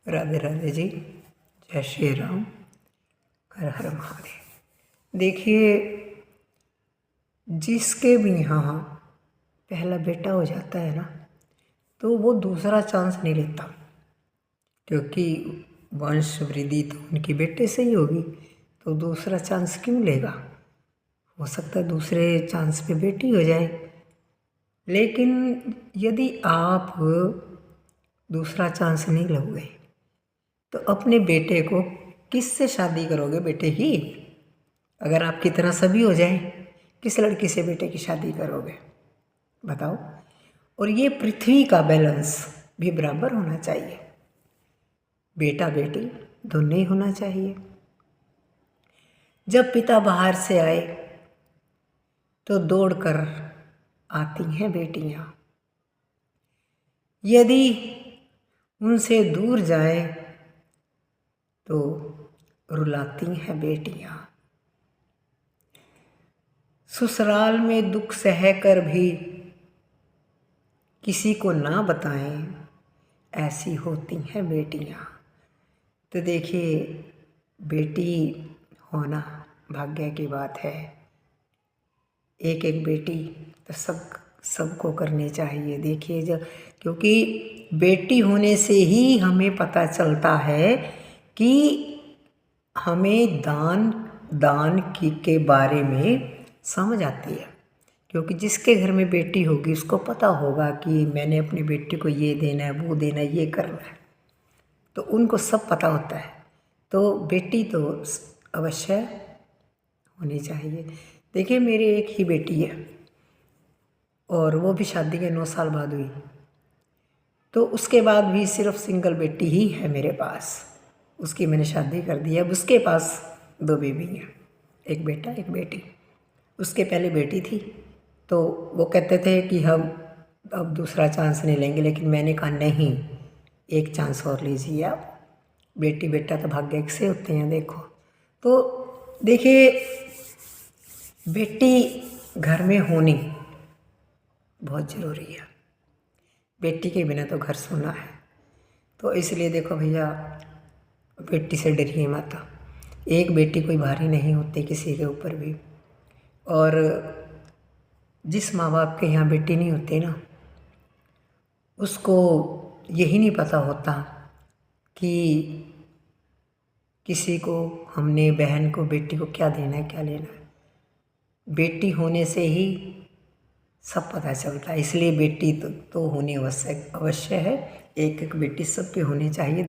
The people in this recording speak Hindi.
राधे राधे जी, जय श्री राम, हर हर महादेव। देखिए, जिसके भी यहाँ पहला बेटा हो जाता है ना, तो वो दूसरा चांस नहीं लेता, क्योंकि वंश वृद्धि तो उनके बेटे से ही होगी, तो दूसरा चांस क्यों लेगा। हो सकता है दूसरे चांस पे बेटी हो जाए, लेकिन यदि आप दूसरा चांस नहीं लोगे तो अपने बेटे को किससे शादी करोगे? बेटे ही, अगर आपकी तरह सभी हो जाए, किस लड़की से बेटे की शादी करोगे बताओ। और ये पृथ्वी का बैलेंस भी बराबर होना चाहिए, बेटा बेटी दोनों ही होना चाहिए। जब पिता बाहर से आए तो दौड़कर आती हैं बेटियां, यदि उनसे दूर जाए तो रुलाती हैं बेटियां। ससुराल में दुख सहकर भी किसी को ना बताएं, ऐसी होती हैं बेटियां। तो देखिए, बेटी होना भाग्य की बात है। एक एक बेटी तो सबको करनी चाहिए। देखिए, जब क्योंकि बेटी होने से ही हमें पता चलता है कि हमें दान के बारे में समझ आती है। क्योंकि जिसके घर में बेटी होगी उसको पता होगा कि मैंने अपनी बेटी को ये देना है, वो देना है, ये करना है, तो उनको सब पता होता है। तो बेटी तो अवश्य होनी चाहिए। देखिए, मेरी एक ही बेटी है और वो भी शादी के 9 साल बाद हुई, तो उसके बाद भी सिर्फ सिंगल बेटी ही है मेरे पास। उसकी मैंने शादी कर दी है। अब उसके पास 2 बेबी हैं, एक बेटा एक बेटी। उसके पहले बेटी थी, तो वो कहते थे कि हम अब दूसरा चांस नहीं लेंगे, लेकिन मैंने कहा नहीं, एक चांस और लीजिए आप। बेटी बेटा तो भाग्य एक से होते हैं। देखो, तो देखिए, बेटी घर में होनी बहुत ज़रूरी है। बेटी के बिना तो घर सोना है। तो इसलिए देखो भैया, बेटी से डरिए मत। एक बेटी कोई भारी नहीं होती किसी के ऊपर भी। और जिस माँ बाप के यहाँ बेटी नहीं होती ना, उसको यही नहीं पता होता कि किसी को, हमने बहन को, बेटी को क्या देना है, क्या लेना है। बेटी होने से ही सब पता चलता है। इसलिए बेटी तो होनी अवश्य है। एक एक बेटी सबके होनी चाहिए।